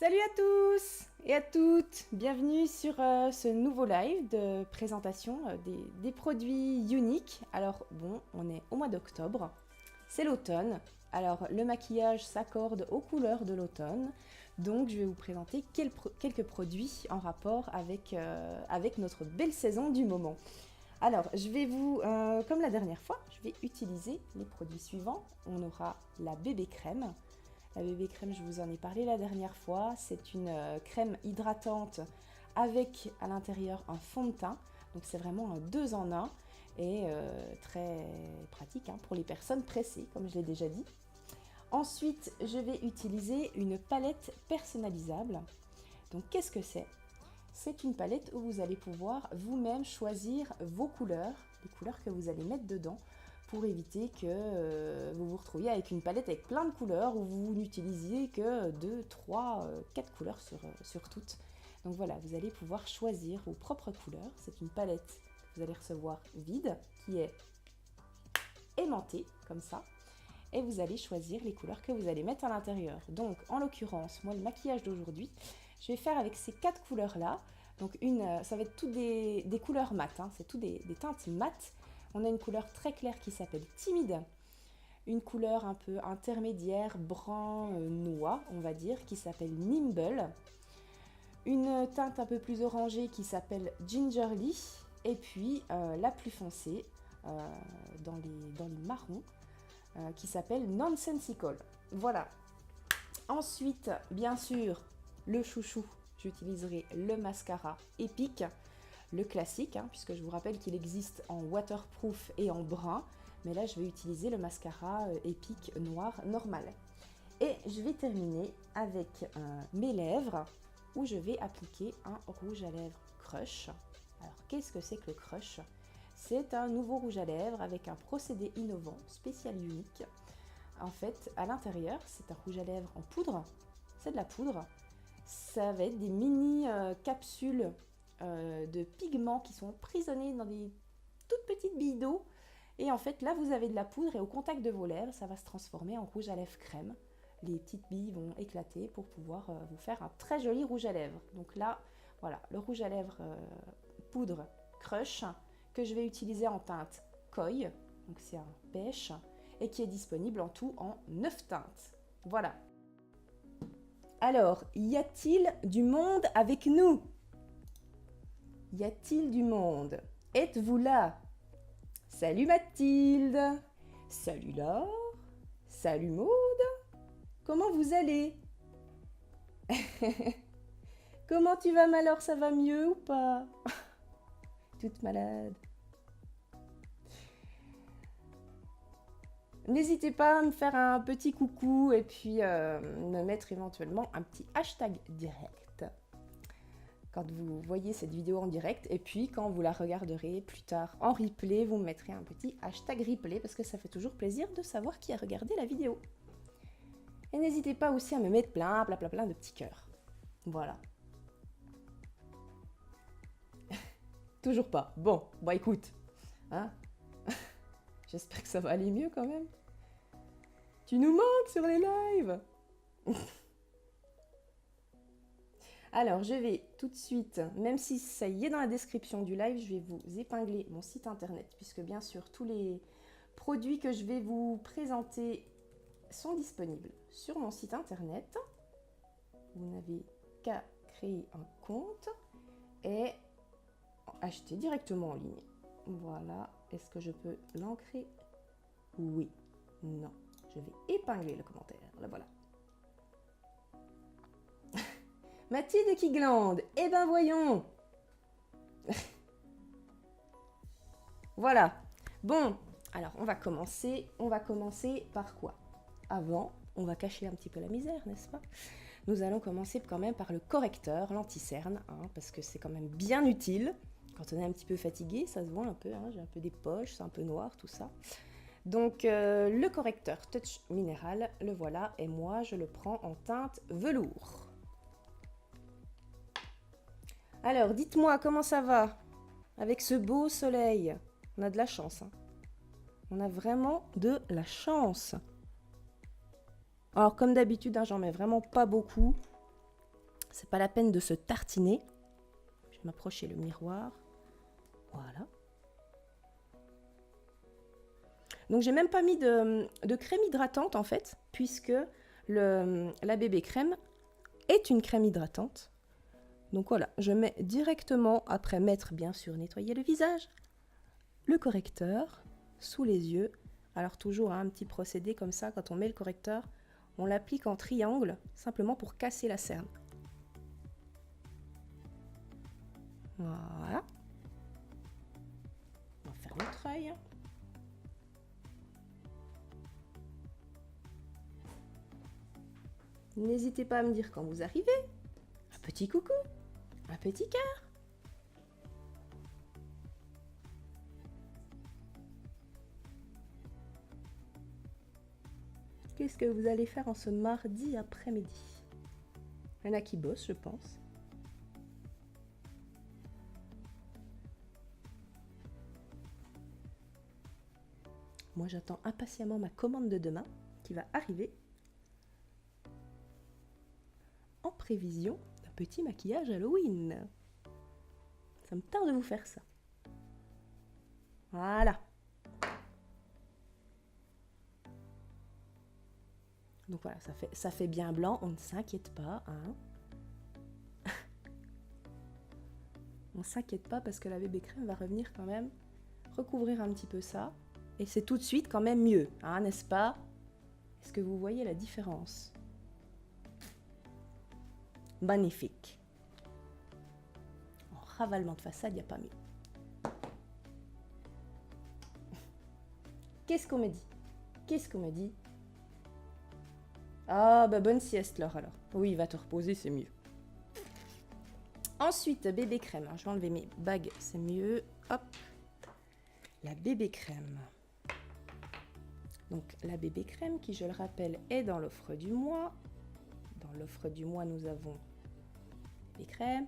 Salut à tous et à toutes, bienvenue sur ce nouveau live de présentation des produits uniques. Alors bon, on est au mois d'octobre, c'est l'automne, alors le maquillage s'accorde aux couleurs de l'automne, donc je vais vous présenter quelques produits en rapport avec notre belle saison du moment. Alors je vais comme la dernière fois, je vais utiliser les produits suivants. On aura la bébé crème. La bébé crème, je vous en ai parlé la dernière fois. C'est une crème hydratante avec à l'intérieur un fond de teint. Donc c'est vraiment un 2 en 1 et très pratique pour les personnes pressées, comme je l'ai déjà dit. Ensuite, je vais utiliser une palette personnalisable. Donc qu'est-ce que c'est? C'est une palette où vous allez pouvoir vous-même choisir vos couleurs, les couleurs que vous allez mettre dedans, pour éviter que vous vous retrouviez avec une palette avec plein de couleurs où vous n'utilisiez que 2, 3, 4 couleurs sur toutes. Donc voilà, vous allez pouvoir choisir vos propres couleurs. C'est une palette que vous allez recevoir vide, qui est aimantée, comme ça. Et vous allez choisir les couleurs que vous allez mettre à l'intérieur. Donc en l'occurrence, moi le maquillage d'aujourd'hui, je vais faire avec ces 4 couleurs-là. Donc ça va être toutes des couleurs mat, c'est tout des teintes mat. On a une couleur très claire qui s'appelle Timide, une couleur un peu intermédiaire, brun, noix, on va dire, qui s'appelle Nimble, une teinte un peu plus orangée qui s'appelle Gingerly, et puis la plus foncée, dans les marrons, qui s'appelle Nonsensical. Voilà. Ensuite, bien sûr, le chouchou, j'utiliserai le mascara Epic. Le classique, puisque je vous rappelle qu'il existe en waterproof et en brun, mais là je vais utiliser le mascara Epic noir normal. Et je vais terminer avec mes lèvres, où je vais appliquer un rouge à lèvres Crush. Alors qu'est-ce que c'est que le Crush? C'est un nouveau rouge à lèvres avec un procédé innovant, spécial et unique. En fait, à l'intérieur, c'est un rouge à lèvres en poudre, c'est de la poudre. Ça va être des mini capsules de pigments qui sont emprisonnés dans des toutes petites billes d'eau. Et en fait, là, vous avez de la poudre et au contact de vos lèvres, ça va se transformer en rouge à lèvres crème. Les petites billes vont éclater pour pouvoir vous faire un très joli rouge à lèvres. Donc là, voilà, le rouge à lèvres poudre Crush que je vais utiliser en teinte Koi, donc c'est un pêche, et qui est disponible en tout en 9 teintes. Voilà. Alors, y a-t-il du monde avec nous? Y a-t-il du monde? Êtes-vous là? Salut Mathilde! Salut Laure! Salut Maude! Comment vous allez? Comment tu vas Malor? Ça va mieux ou pas? Toute malade. N'hésitez pas à me faire un petit coucou et puis me mettre éventuellement un petit hashtag direct quand vous voyez cette vidéo en direct, et puis quand vous la regarderez plus tard en replay, vous me mettrez un petit hashtag replay parce que ça fait toujours plaisir de savoir qui a regardé la vidéo. Et n'hésitez pas aussi à me mettre plein de petits cœurs. Voilà. Toujours pas. Bon, bah écoute, j'espère que ça va aller mieux quand même. Tu nous manques sur les lives. Alors, je vais tout de suite, même si ça y est dans la description du live, je vais vous épingler mon site internet, puisque bien sûr, tous les produits que je vais vous présenter sont disponibles sur mon site internet. Vous n'avez qu'à créer un compte et acheter directement en ligne. Voilà. Est-ce que je peux l'ancrer? Oui. Non. Je vais épingler le commentaire. Là, voilà. Mathilde qui glande. Eh ben voyons. Voilà. Bon, alors on va commencer. On va commencer par quoi? Avant, on va cacher un petit peu la misère, n'est-ce pas? Nous allons commencer quand même par le correcteur, l'anti-cerne, parce que c'est quand même bien utile. Quand on est un petit peu fatigué, ça se voit un peu, j'ai un peu des poches, c'est un peu noir, tout ça. Donc le correcteur Touch Minéral, le voilà, et moi je le prends en teinte velours. Alors, dites-moi, comment ça va avec ce beau soleil? On a de la chance. On a vraiment de la chance. Alors, comme d'habitude, j'en mets vraiment pas beaucoup. C'est pas la peine de se tartiner. Je vais m'approcher le miroir. Voilà. Donc j'ai même pas mis de crème hydratante en fait, puisque la bébé crème est une crème hydratante. Donc voilà, je mets directement, après m'être bien sûr nettoyé le visage, le correcteur sous les yeux. Alors toujours un petit procédé comme ça, quand on met le correcteur, on l'applique en triangle, simplement pour casser la cerne. Voilà. On va faire l'autre œil. N'hésitez pas à me dire quand vous arrivez. Un petit coucou, un petit cœur. Qu'est-ce que vous allez faire en ce mardi après-midi? Il y en a qui bossent, je pense. Moi, j'attends impatiemment ma commande de demain qui va arriver en prévision d'un petit maquillage Halloween. Ça me tarde de vous faire ça. Voilà. Donc voilà, ça fait bien blanc, on ne s'inquiète pas. Hein. On ne s'inquiète pas parce que la bébé crème va revenir quand même recouvrir un petit peu ça. Et c'est tout de suite quand même mieux, hein, n'est-ce pas? Est-ce que vous voyez la différence? Magnifique. En ravalement de façade, il n'y a pas mieux. Qu'est-ce qu'on me dit? Qu'est-ce qu'on me dit? Ah, bah bonne sieste, Laure, alors. Oui, va te reposer, c'est mieux. Ensuite, bébé crème. Alors, je vais enlever mes bagues, c'est mieux. Hop. La bébé crème. Donc, la bébé crème, qui, je le rappelle, est dans l'offre du mois. Dans l'offre du mois, nous avons bébé crème.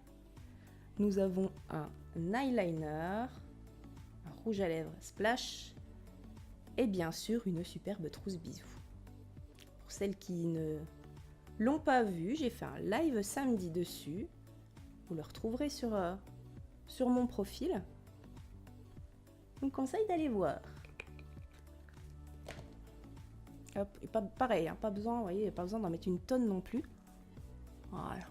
Nous avons un eyeliner, un rouge à lèvres splash et bien sûr une superbe trousse bisous. Pour celles qui ne l'ont pas vu, j'ai fait un live samedi dessus. Vous le retrouverez sur mon profil. Je vous conseille d'aller voir. Hop, et pareil, hein, pas besoin, vous voyez, pas besoin d'en mettre une tonne non plus. Voilà.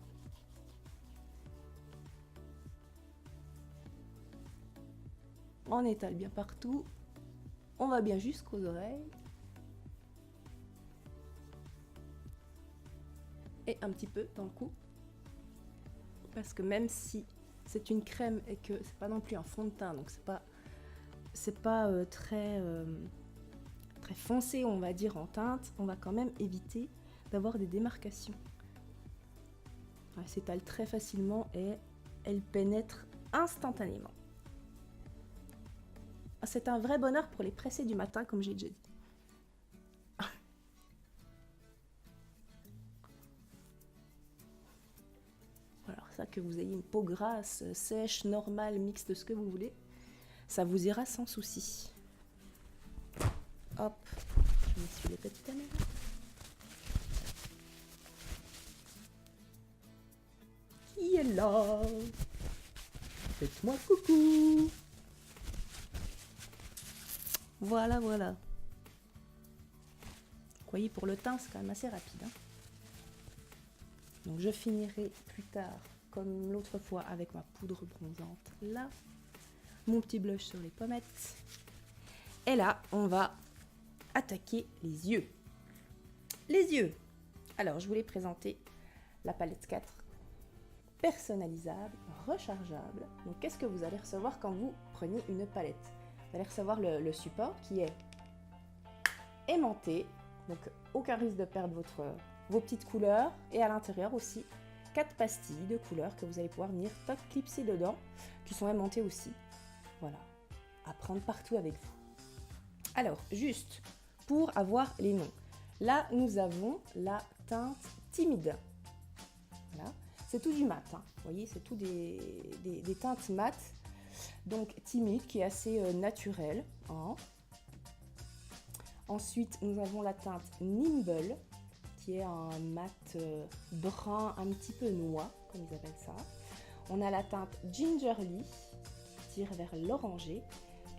On étale bien partout. On va bien jusqu'aux oreilles. Et un petit peu dans le cou. Parce que même si c'est une crème et que c'est pas non plus un fond de teint, donc c'est pas très foncé, on va dire, en teinte, on va quand même éviter d'avoir des démarcations. Elle s'étale très facilement et elle pénètre instantanément. C'est un vrai bonheur pour les pressés du matin, comme j'ai déjà dit. Alors ça, que vous ayez une peau grasse, sèche, normale, mixte, ce que vous voulez, ça vous ira sans souci. Hop, je m'essuie les petites caméras. Qui est là? Faites-moi coucou. Voilà, voilà. Vous voyez, pour le teint, c'est quand même assez rapide. Hein. Donc je finirai plus tard, comme l'autre fois, avec ma poudre bronzante là. Mon petit blush sur les pommettes. Et là, on va attaquer les yeux. Les yeux. Alors, je voulais présenter la palette 4. Personnalisable, rechargeable. Donc, qu'est-ce que vous allez recevoir quand vous prenez une palette? Vous allez recevoir le support qui est aimanté. Donc, aucun risque de perdre vos petites couleurs. Et à l'intérieur aussi, 4 pastilles de couleurs que vous allez pouvoir venir clipser dedans, qui sont aimantées aussi. Voilà, à prendre partout avec vous. Alors, juste pour avoir les noms. Là, nous avons la teinte timide. Voilà, c'est tout du mat. Hein. Vous voyez, c'est tout des teintes mat. Donc, timide, qui est assez naturelle. Hein. Ensuite, nous avons la teinte Nimble, qui est un mat brun un petit peu noix, comme ils appellent ça. On a la teinte Gingerly qui tire vers l'orangé.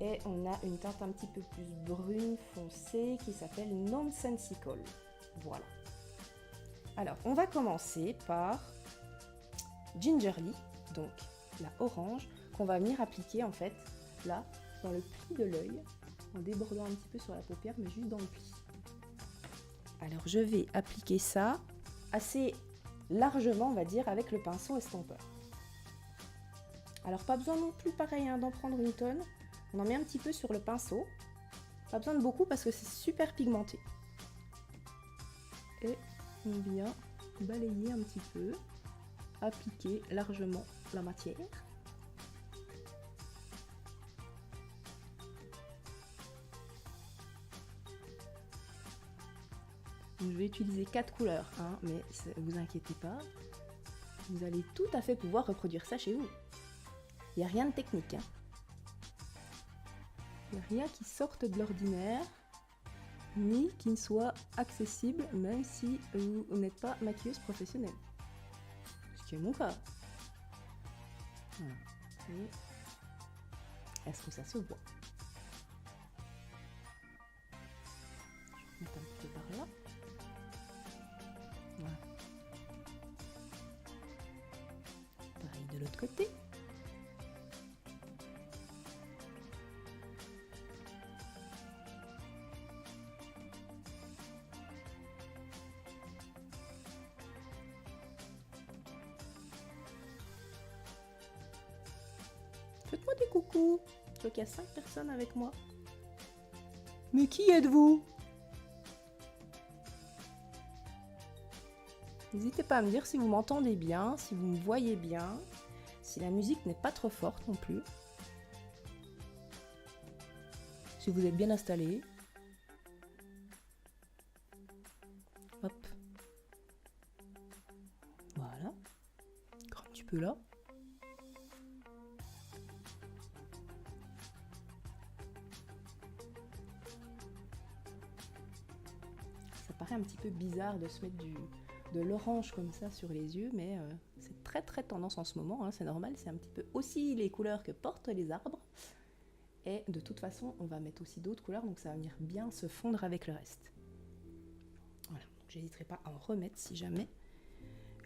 Et on a une teinte un petit peu plus brune foncée qui s'appelle Nonsensical. Voilà. Alors, on va commencer par Gingerly, donc la orange, qu'on va venir appliquer en fait là, dans le pli de l'œil, en débordant un petit peu sur la paupière, mais juste dans le pli. Alors, je vais appliquer ça assez largement, on va dire, avec le pinceau estompeur. Alors, pas besoin non plus, pareil, d'en prendre une tonne. On en met un petit peu sur le pinceau. Pas besoin de beaucoup parce que c'est super pigmenté. Et on vient balayer un petit peu, appliquer largement la matière. Donc, je vais utiliser 4 couleurs, mais ne vous inquiétez pas. Vous allez tout à fait pouvoir reproduire ça chez vous. Il n'y a rien de technique. Il n'y a rien qui sorte de l'ordinaire, ni qui ne soit accessible, même si vous n'êtes pas maquilleuse professionnelle. Ce qui est mon cas. Voilà. Est-ce que ça se voit? Je vais mettre un petit peu par là. Voilà. Pareil de l'autre côté. Faites-moi des coucous. Je vois qu'il y a 5 personnes avec moi. Mais qui êtes-vous? N'hésitez pas à me dire si vous m'entendez bien, si vous me voyez bien, si la musique n'est pas trop forte non plus. Si vous êtes bien installé. Hop. Voilà. Encore un petit peu là. Ça paraît un petit peu bizarre de se mettre de l'orange comme ça sur les yeux, mais c'est très tendance en ce moment, c'est normal, c'est un petit peu aussi les couleurs que portent les arbres. Et de toute façon, on va mettre aussi d'autres couleurs, donc ça va venir bien se fondre avec le reste. Voilà, donc j'hésiterai pas à en remettre si jamais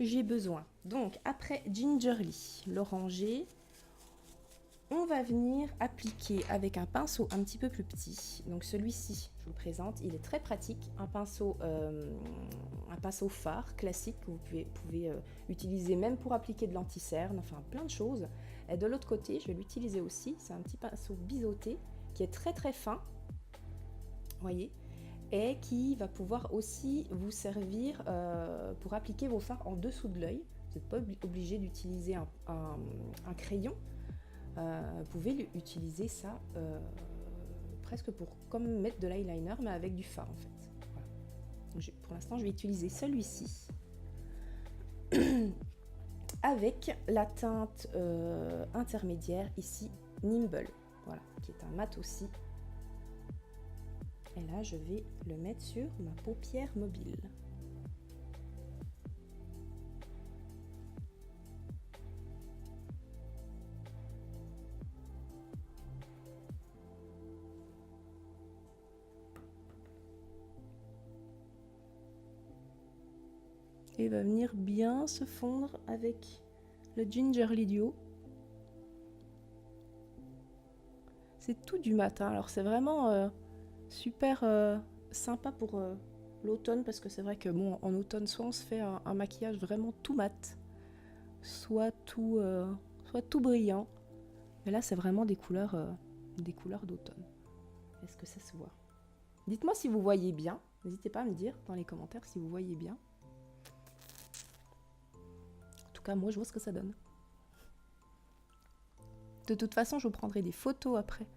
j'ai besoin. Donc après Gingerly, l'orangé, on va venir appliquer avec un pinceau un petit peu plus petit. Donc celui-ci, je vous le présente, il est très pratique. Un pinceau phare classique que vous pouvez utiliser même pour appliquer de l'anti-cerne, enfin plein de choses. Et de l'autre côté, je vais l'utiliser aussi. C'est un petit pinceau biseauté qui est très fin, voyez, et qui va pouvoir aussi vous servir pour appliquer vos fards en dessous de l'œil. Vous n'êtes pas obligé d'utiliser un crayon. Vous pouvez utiliser ça presque comme mettre de l'eyeliner, mais avec du fard en fait. Voilà. Donc, pour l'instant, je vais utiliser celui-ci avec la teinte intermédiaire ici, Nimble, voilà, qui est un mat aussi. Et là, je vais le mettre sur ma paupière mobile. Et va venir bien se fondre avec le Gingerly Duo. C'est tout du matin, alors c'est vraiment super sympa pour l'automne, parce que c'est vrai que bon, en automne, soit on se fait un maquillage vraiment tout mat, soit tout brillant. Mais là, c'est vraiment des couleurs d'automne. Est-ce que ça se voit? Dites-moi si vous voyez bien. N'hésitez pas à me dire dans les commentaires si vous voyez bien. En tout cas, moi, je vois ce que ça donne. De toute façon, je vous prendrai des photos après,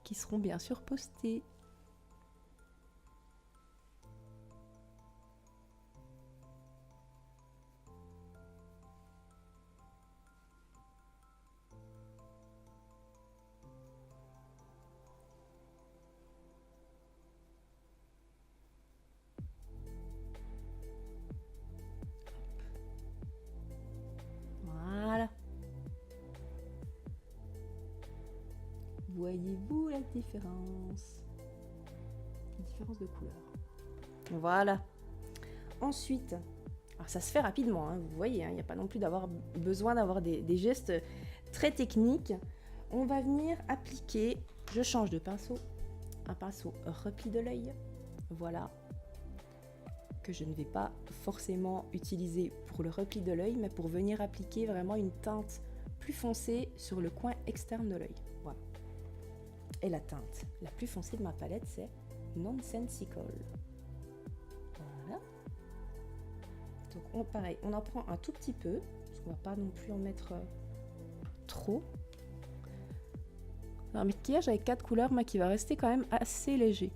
qui seront bien sûr postées. Voyez-vous la différence? La différence de couleur. Voilà. Ensuite, alors ça se fait rapidement, hein, vous voyez, il n'y a pas non plus besoin d'avoir des gestes très techniques. On va venir appliquer, je change de pinceau, un pinceau repli de l'œil, voilà, que je ne vais pas forcément utiliser pour le repli de l'œil, mais pour venir appliquer vraiment une teinte plus foncée sur le coin externe de l'œil. Voilà. Et la teinte la plus foncée de ma palette, c'est Nonsensical. Voilà. Donc pareil, on en prend un tout petit peu, parce qu'on va pas non plus en mettre trop. Un maquillage avec 4 couleurs, mais qui va rester quand même assez léger.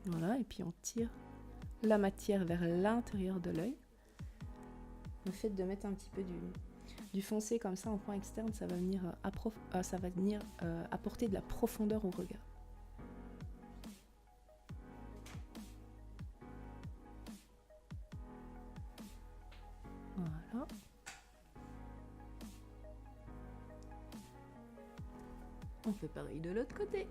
Voilà, et puis on tire la matière vers l'intérieur de l'œil. Le fait de mettre un petit peu du foncé comme ça en coin externe, ça va venir, apporter de la profondeur au regard. Voilà. On fait pareil de l'autre côté.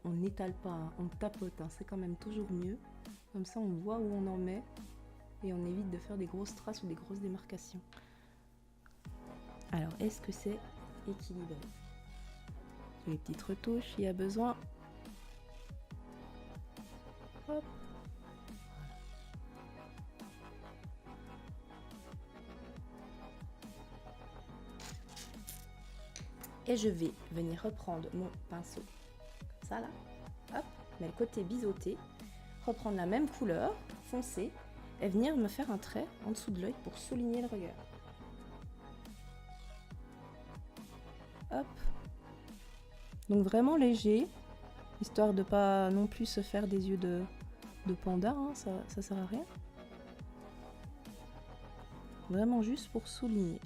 On n'étale pas, hein, on tapote, hein, c'est quand même toujours mieux. Comme ça, on voit où on en met et on évite de faire des grosses traces ou des grosses démarcations. Alors, est-ce que c'est équilibré? Les petites retouches, il y a besoin. Hop. Et je vais venir reprendre mon pinceau, comme ça là, hop, mais le côté biseauté, reprendre la même couleur, foncée, et venir me faire un trait en dessous de l'œil pour souligner le regard. Hop. Donc vraiment léger, histoire de pas non plus se faire des yeux de panda, hein, ça sert à rien. Vraiment juste pour souligner.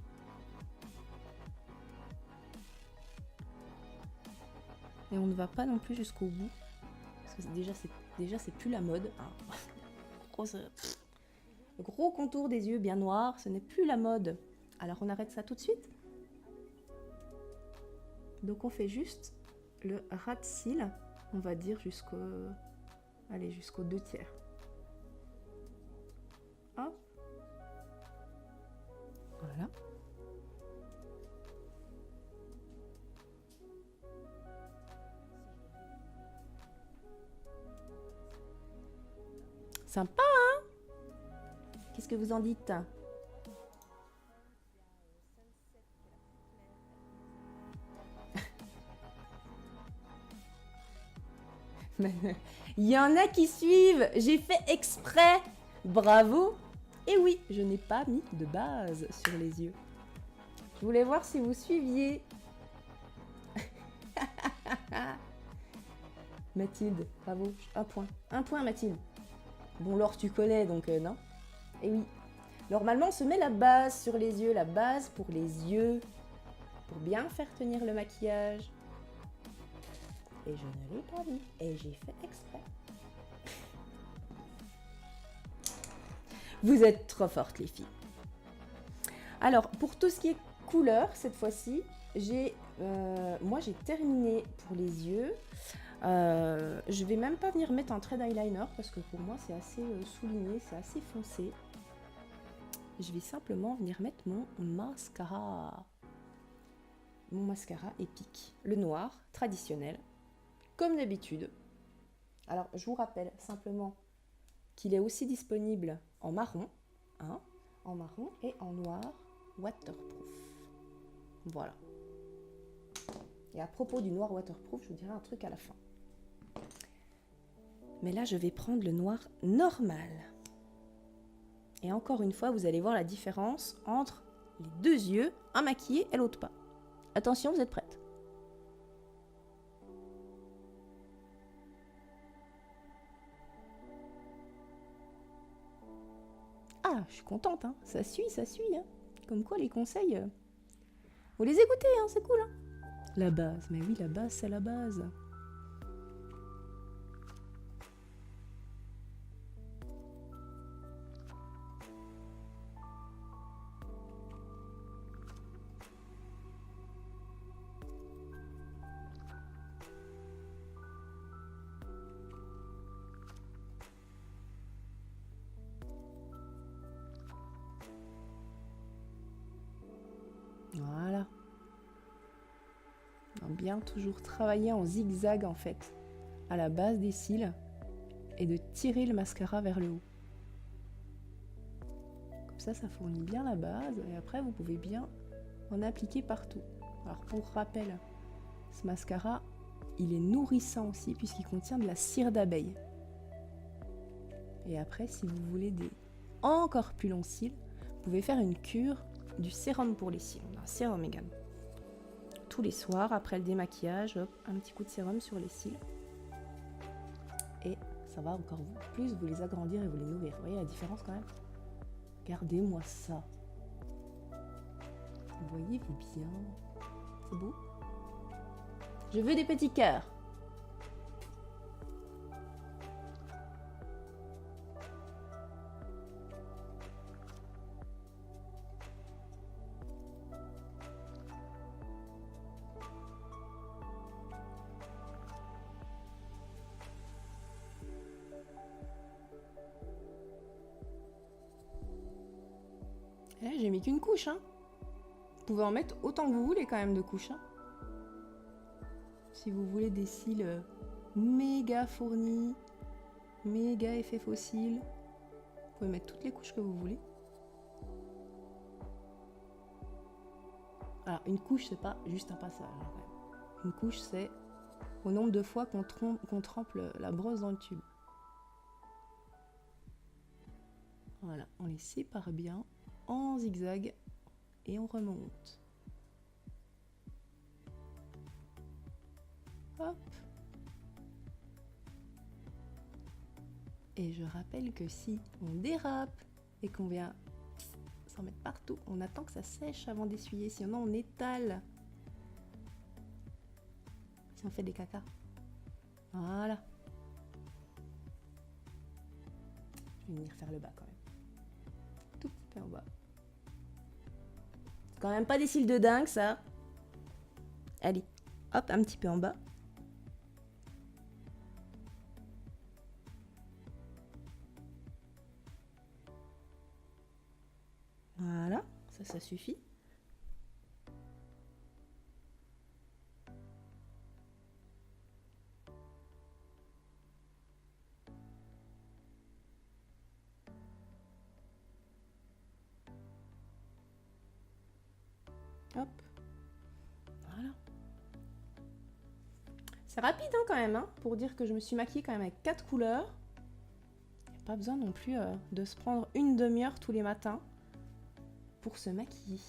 Et on ne va pas non plus jusqu'au bout, parce que déjà c'est plus la mode. Hein. Le gros contour des yeux bien noirs, ce n'est plus la mode. Alors on arrête ça tout de suite. Donc on fait juste le ras de cils, on va dire jusqu'au 2/3. Hop. Voilà. Sympa, hein? Qu'est-ce que vous en dites? Il y en a qui suivent, j'ai fait exprès. Bravo. Et oui, je n'ai pas mis de base sur les yeux. Je voulais voir si vous suiviez. Mathilde, bravo, un point. Un point, Mathilde. Bon, Laure, tu connais, donc non. Et oui. Normalement, on se met la base sur les yeux, la base pour les yeux, pour bien faire tenir le maquillage. Et je ne l'ai pas mis, et j'ai fait exprès. Vous êtes trop fortes, les filles. Alors, pour tout ce qui est couleur, cette fois-ci, moi j'ai terminé pour les yeux. Je vais même pas venir mettre un trait d'eyeliner parce que pour moi c'est assez souligné, c'est assez foncé. Je vais simplement venir mettre mon mascara. Mon mascara épique, le noir traditionnel, comme d'habitude. Alors je vous rappelle simplement qu'il est aussi disponible en marron, hein, en marron et en noir waterproof. Voilà. Et à propos du noir waterproof, je vous dirai un truc à la fin. Mais là, je vais prendre le noir normal. Et encore une fois, vous allez voir la différence entre les deux yeux, un maquillé et l'autre pas. Attention, vous êtes prêtes? je suis contente, hein. Ça suit, hein. Comme quoi les conseils, faut les écouter, hein, c'est cool, hein. La base, mais oui, la base, c'est la base. Voilà. On va bien toujours travailler en zigzag en fait, à la base des cils, et de tirer le mascara vers le haut. Comme ça fournit bien la base, et après vous pouvez bien en appliquer partout. Alors pour rappel, ce mascara, il est nourrissant aussi puisqu'il contient de la cire d'abeille. Et après, si vous voulez des encore plus longs cils, vous pouvez faire une cure du sérum pour les cils. On a un sérum également. Tous les soirs, après le démaquillage, hop, un petit coup de sérum sur les cils. Et ça va encore plus vous les agrandir et vous les nourrir. Vous voyez la différence quand même? Regardez-moi ça. Voyez-vous bien? C'est beau? Je veux des petits cœurs. Là, j'ai mis qu'une couche, hein. Vous pouvez en mettre autant que vous voulez quand même de couches, hein. Si vous voulez des cils méga fournis, méga effet fossile, vous pouvez mettre toutes les couches que vous voulez. Alors, une couche, c'est pas juste un passage, hein, quand même. Une couche, c'est au nombre de fois qu'on trempe la brosse dans le tube. Voilà, on les sépare bien en zigzag et on remonte. Hop. Et je rappelle que si on dérape et qu'on vient s'en mettre partout, on attend que ça sèche avant d'essuyer, sinon on étale. Si on fait des cacas. Voilà. Je vais venir faire le bas quand même. Tout petit peu en bas. C'est quand même pas des cils de dingue ça. Allez, hop, un petit peu en bas. Voilà, ça suffit. Hop. Voilà. C'est rapide hein, quand même, hein, pour dire que je me suis maquillée quand même avec 4 couleurs. Il n'y a pas besoin non plus de se prendre une demi-heure tous les matins pour se maquiller.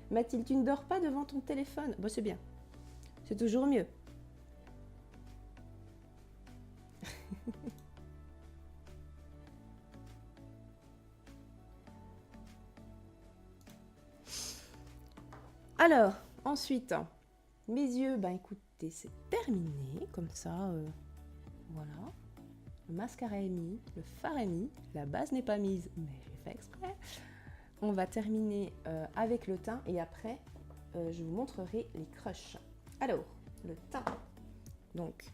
Mathilde, tu ne dors pas devant ton téléphone? Bon, c'est bien. C'est toujours mieux. Alors, ensuite, mes yeux, ben écoutez, c'est terminé. Comme ça, voilà. Le mascara est mis, le fard est mis, la base n'est pas mise, mais j'ai fait exprès. On va terminer avec le teint et après, je vous montrerai les crushs. Alors, le teint. Donc,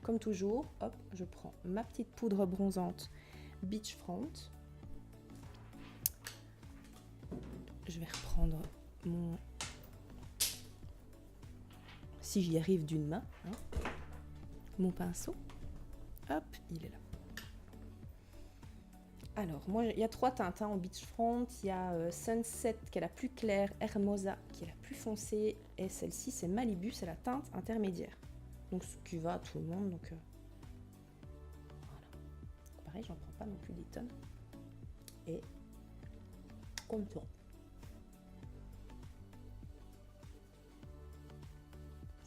comme toujours, hop, je prends ma petite poudre bronzante Beachfront. Je vais reprendre mon... Si j'y arrive d'une main, hein, mon pinceau. Hop, il est là. Alors, moi, il y a 3 teintes hein, en Beachfront. Il y a Sunset qui est la plus claire, Hermosa qui est la plus foncée, et celle-ci, c'est Malibu, c'est la teinte intermédiaire. Donc, ce qui va à tout le monde. Donc, voilà. Pareil, j'en prends pas non plus des tonnes. Et contour.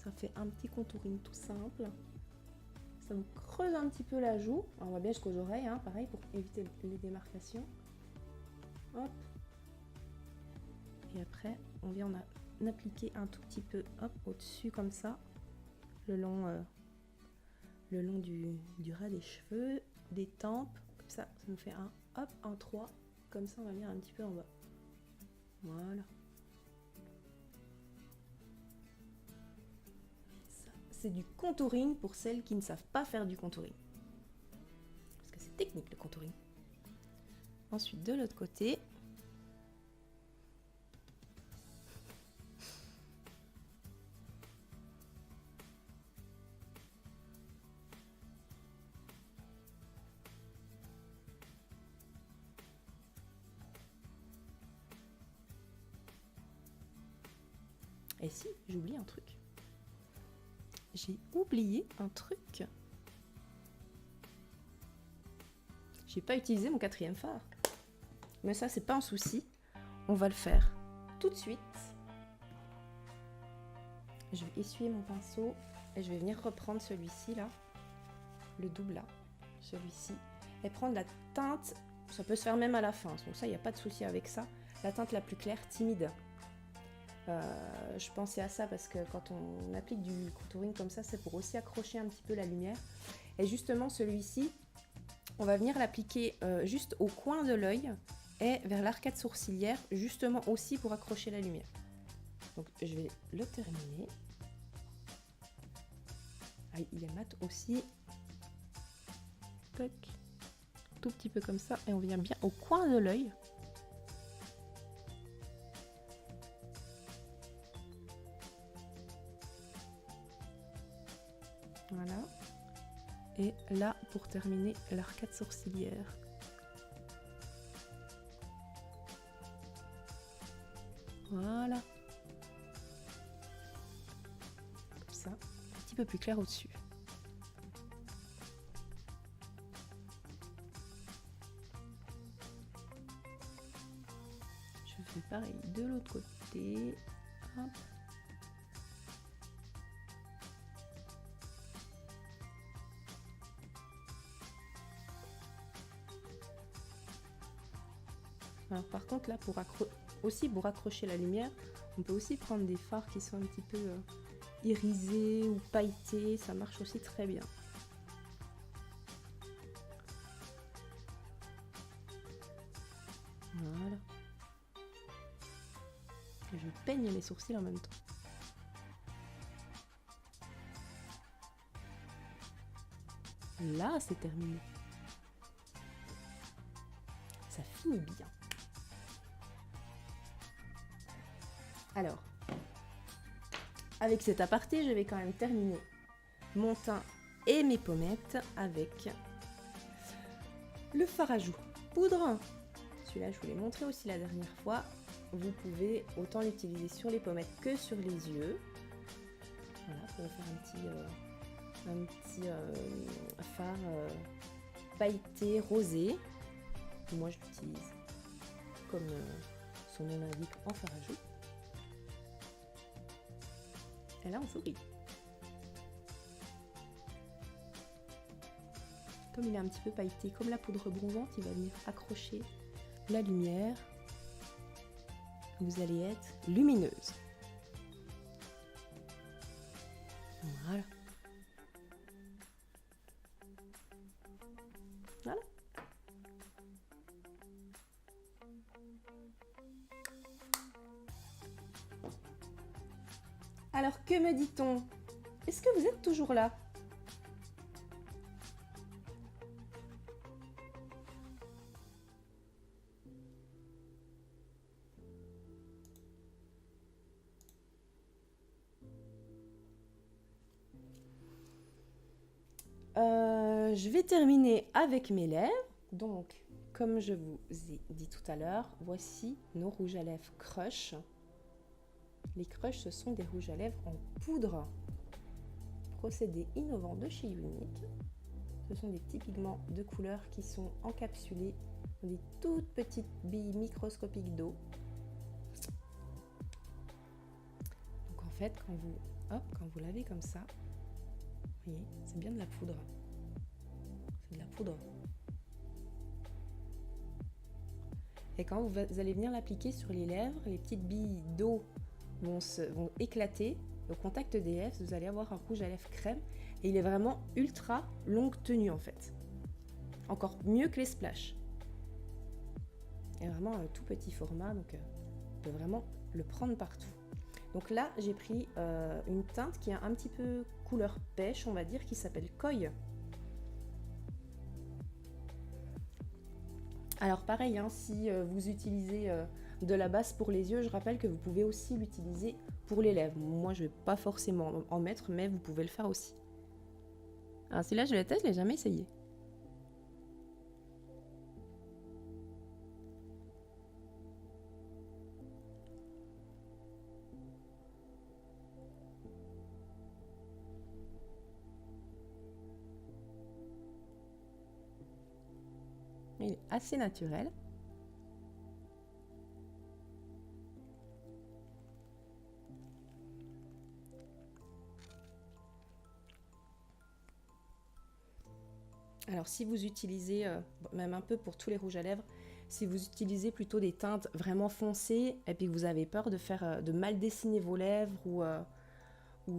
Ça fait un petit contouring tout simple. Ça vous creuse un petit peu la joue. On voit bien jusqu'aux oreilles, hein, pareil, pour éviter les démarcations. Hop. Et après, on vient en appliquer un tout petit peu, hop, au-dessus comme ça, le long du ras des cheveux, des tempes. Comme ça nous fait un hop, un 3. Comme ça, on va venir un petit peu en bas. Voilà. C'est du contouring pour celles qui ne savent pas faire du contouring. Parce que c'est technique le contouring. Ensuite, de l'autre côté. Et si, j'oublie un truc. J'ai oublié un truc. J'ai pas utilisé mon 4e fard. Mais ça, c'est pas un souci. On va le faire tout de suite. Je vais essuyer mon pinceau et je vais venir reprendre celui-ci là. Le double là. Celui-ci. Et prendre la teinte. Ça peut se faire même à la fin. Donc ça, il n'y a pas de souci avec ça. La teinte la plus claire, timide. Je pensais à ça parce que quand on applique du contouring comme ça, c'est pour aussi accrocher un petit peu la lumière. Et justement, celui-ci, on va venir l'appliquer juste au coin de l'œil et vers l'arcade sourcilière, justement aussi pour accrocher la lumière. Donc, je vais le terminer. Ah, il est mat aussi. Toc. Tout petit peu comme ça. Et on vient bien au coin de l'œil. Voilà. Et là, pour terminer, l'arcade sourcilière. Voilà. Comme ça, un petit peu plus clair au-dessus. Je fais pareil de l'autre côté. Hop. Alors, par contre là, pour accrocher la lumière, on peut aussi prendre des fards qui sont un petit peu irisés ou pailletés, ça marche aussi très bien. Voilà. Et je peigne les sourcils en même temps. Là, c'est terminé. Ça finit bien. Alors, avec cet aparté, je vais quand même terminer mon teint et mes pommettes avec le fard à joues poudre. Celui-là, je vous l'ai montré aussi la dernière fois. Vous pouvez autant l'utiliser sur les pommettes que sur les yeux. Voilà, pour faire un petit fard pailleté rosé. Moi, je l'utilise comme son nom l'indique en fard à joues. Et là, on sourit. Comme il est un petit peu pailleté, comme la poudre bronzante, il va venir accrocher la lumière. Vous allez être lumineuse. Voilà. Voilà. Alors, que me dit-on? Est-ce que vous êtes toujours là? Je vais terminer avec mes lèvres. Donc, comme je vous ai dit tout à l'heure, voici nos rouges à lèvres Crush. Les Crush, ce sont des rouges à lèvres en poudre. Procédé innovant de chez Younique. Ce sont des petits pigments de couleur qui sont encapsulés dans des toutes petites billes microscopiques d'eau. Donc en fait, quand vous hop, quand vous lavez comme ça, vous voyez, c'est bien de la poudre. C'est de la poudre. Et quand vous allez venir l'appliquer sur les lèvres, les petites billes d'eau vont éclater. Au contact des lèvres, vous allez avoir un rouge à lèvres crème. Et il est vraiment ultra longue tenue en fait. Encore mieux que les splash. Et vraiment un tout petit format, donc on peut vraiment le prendre partout. Donc là, j'ai pris une teinte qui est un petit peu couleur pêche, on va dire, qui s'appelle Koi. Alors pareil, hein, si vous utilisez de la base pour les yeux, je rappelle que vous pouvez aussi l'utiliser pour les lèvres. Moi, je ne vais pas forcément en mettre, mais vous pouvez le faire aussi. Alors celui-là, je le teste, je ne l'ai jamais essayé. Il est assez naturel. Alors si vous utilisez, même un peu pour tous les rouges à lèvres, si vous utilisez plutôt des teintes vraiment foncées et puis que vous avez peur de faire de mal dessiner vos lèvres ou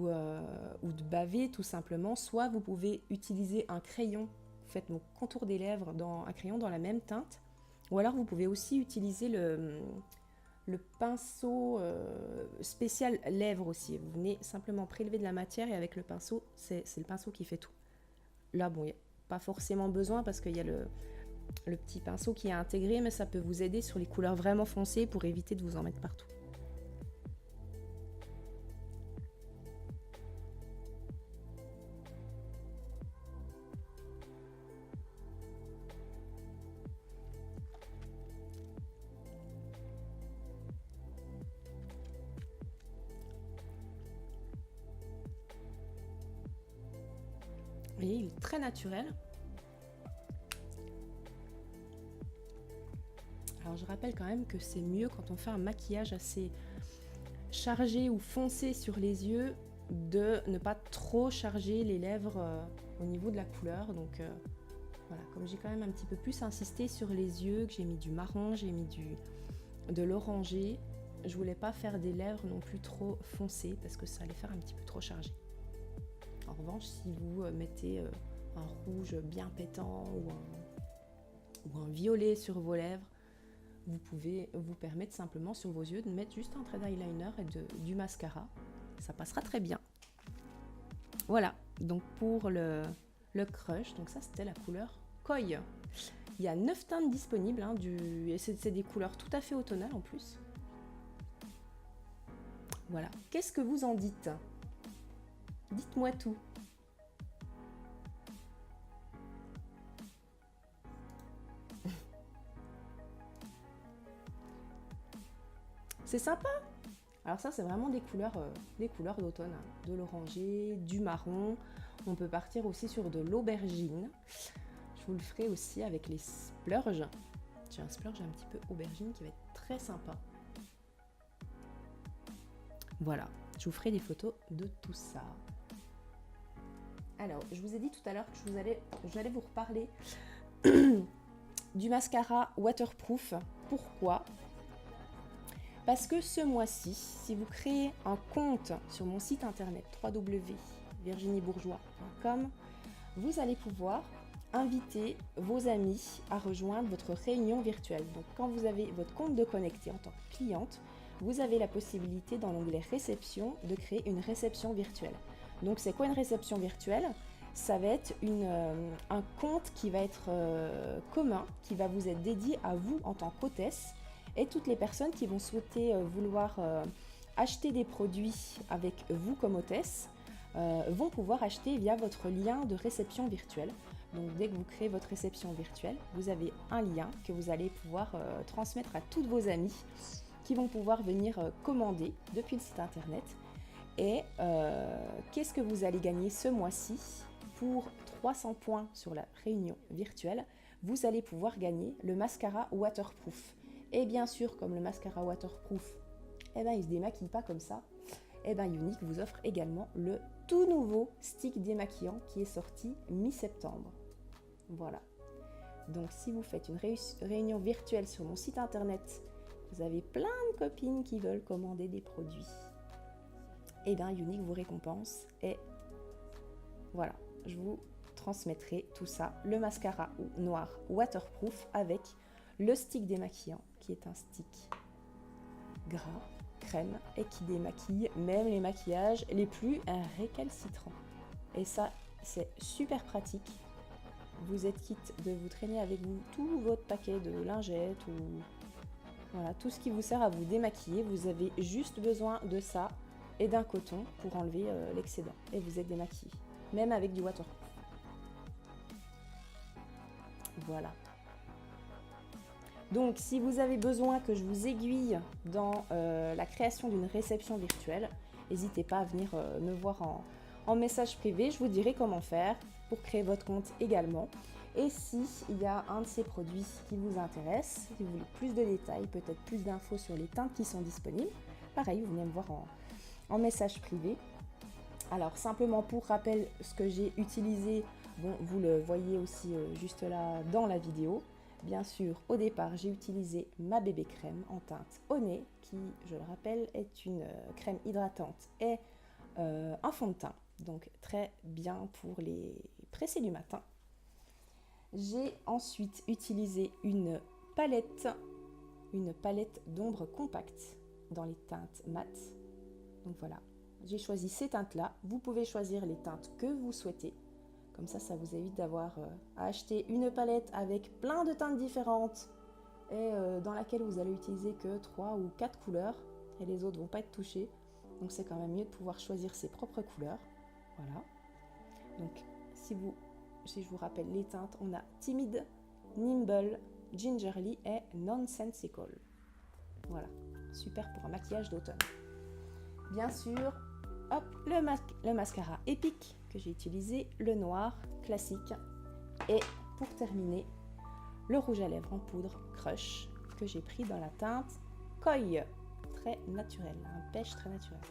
de baver tout simplement, soit vous pouvez utiliser un crayon, vous faites mon contour des lèvres dans un crayon dans la même teinte, ou alors vous pouvez aussi utiliser le pinceau spécial lèvres aussi. Vous venez simplement prélever de la matière et avec le pinceau, c'est le pinceau qui fait tout. Là, bon, il n'y a pas forcément besoin parce qu'il y a le petit pinceau qui est intégré, mais ça peut vous aider sur les couleurs vraiment foncées pour éviter de vous en mettre partout. Vous voyez, il est très naturel. Alors je rappelle quand même que c'est mieux quand on fait un maquillage assez chargé ou foncé sur les yeux de ne pas trop charger les lèvres au niveau de la couleur. Donc voilà, comme j'ai quand même un petit peu plus insisté sur les yeux, que j'ai mis du marron, j'ai mis de l'orangé, je voulais pas faire des lèvres non plus trop foncées parce que ça allait faire un petit peu trop chargé. En revanche, si vous mettez un rouge bien pétant ou un violet sur vos lèvres, vous pouvez vous permettre simplement sur vos yeux de mettre juste un trait d'eyeliner et du mascara. Ça passera très bien. Voilà, donc pour le crush, donc ça c'était la couleur Koi. Il y a 9 teintes disponibles, hein, et c'est des couleurs tout à fait automnales en plus. Voilà, qu'est-ce que vous en dites ? Dites-moi tout. C'est sympa. Alors ça, c'est vraiment des couleurs d'automne. Hein. De l'oranger, du marron. On peut partir aussi sur de l'aubergine. Je vous le ferai aussi avec les splurges. J'ai un splurge un petit peu aubergine qui va être très sympa. Voilà, je vous ferai des photos de tout ça. Alors, je vous ai dit tout à l'heure que j'allais vous reparler du mascara waterproof. Pourquoi ? Parce que ce mois-ci, si vous créez un compte sur mon site internet www.virginiebourgeois.com, vous allez pouvoir inviter vos amis à rejoindre votre réunion virtuelle. Donc quand vous avez votre compte de connecté en tant que cliente, vous avez la possibilité dans l'onglet réception de créer une réception virtuelle. Donc c'est quoi une réception virtuelle ? Ça va être un compte qui va être commun, qui va vous être dédié à vous en tant qu'hôtesse et toutes les personnes qui vont souhaiter vouloir acheter des produits avec vous comme hôtesse vont pouvoir acheter via votre lien de réception virtuelle. Donc dès que vous créez votre réception virtuelle, vous avez un lien que vous allez pouvoir transmettre à toutes vos amies qui vont pouvoir venir commander depuis le site internet. Et qu'est-ce que vous allez gagner ce mois-ci ? Pour 300 points sur la réunion virtuelle, vous allez pouvoir gagner le mascara waterproof. Et bien sûr, comme le mascara waterproof, eh ben, il ne se démaquille pas comme ça. et bien Younique vous offre également le tout nouveau stick démaquillant qui est sorti mi-septembre. Voilà. Donc si vous faites une réunion virtuelle sur mon site internet, vous avez plein de copines qui veulent commander des produits, et bien Younique vous récompense et voilà, je vous transmettrai tout ça, le mascara noir waterproof avec le stick démaquillant qui est un stick gras, crème et qui démaquille même les maquillages les plus récalcitrants. Et ça, c'est super pratique. Vous êtes quitte de vous traîner avec vous tout votre paquet de lingettes ou voilà, tout ce qui vous sert à vous démaquiller. Vous avez juste besoin de ça et d'un coton pour enlever l'excédent et vous êtes démaquillé, même avec du waterproof. Voilà. Donc, si vous avez besoin que je vous aiguille dans la création d'une réception virtuelle, n'hésitez pas à venir me voir en message privé. Je vous dirai comment faire pour créer votre compte également. Et si il y a un de ces produits qui vous intéresse, si vous voulez plus de détails, peut-être plus d'infos sur les teintes qui sont disponibles, pareil, vous venez me voir en message privé. Alors, simplement pour rappel, ce que j'ai utilisé, bon, vous le voyez aussi juste là dans la vidéo. Bien sûr, au départ, j'ai utilisé ma bébé crème en teinte au nez, qui, je le rappelle, est une crème hydratante et un fond de teint. Donc, très bien pour les pressés du matin. J'ai ensuite utilisé une palette d'ombre compacte dans les teintes mat. Donc voilà, j'ai choisi ces teintes-là. Vous pouvez choisir les teintes que vous souhaitez. Comme ça vous évite d'avoir à acheter une palette avec plein de teintes différentes et dans laquelle vous allez utiliser que 3 ou 4 couleurs et les autres ne vont pas être touchées. Donc c'est quand même mieux de pouvoir choisir ses propres couleurs. Voilà. Donc si je vous rappelle les teintes, on a Timid, Nimble, Gingerly et Nonsensical. Voilà, super pour un maquillage d'automne. Bien sûr, hop, le mascara Epic que j'ai utilisé, le noir classique. Et pour terminer, le rouge à lèvres en poudre Crush que j'ai pris dans la teinte Koi. Très naturel, un pêche très naturel.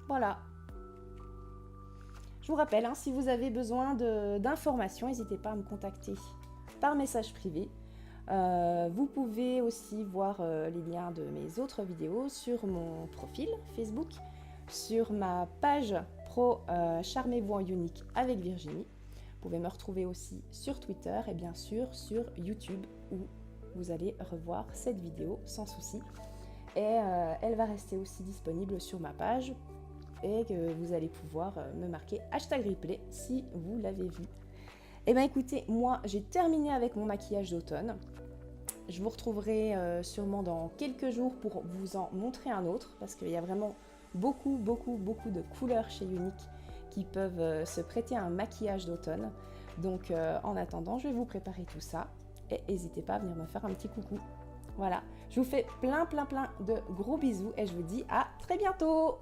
Voilà. Je vous rappelle, si vous avez besoin d'informations, n'hésitez pas à me contacter par message privé. Vous pouvez aussi voir les liens de mes autres vidéos sur mon profil Facebook, sur ma page pro Charmez-vous en Younique avec Virginie. Vous pouvez me retrouver aussi sur Twitter et bien sûr sur YouTube où vous allez revoir cette vidéo sans souci. Et elle va rester aussi disponible sur ma page et que vous allez pouvoir me marquer #replay si vous l'avez vu. Et bien écoutez, moi j'ai terminé avec mon maquillage d'automne. Je vous retrouverai sûrement dans quelques jours pour vous en montrer un autre parce qu'il y a vraiment beaucoup de couleurs chez Younique qui peuvent se prêter à un maquillage d'automne. Donc en attendant, je vais vous préparer tout ça et n'hésitez pas à venir me faire un petit coucou. Voilà, je vous fais plein de gros bisous et je vous dis à très bientôt.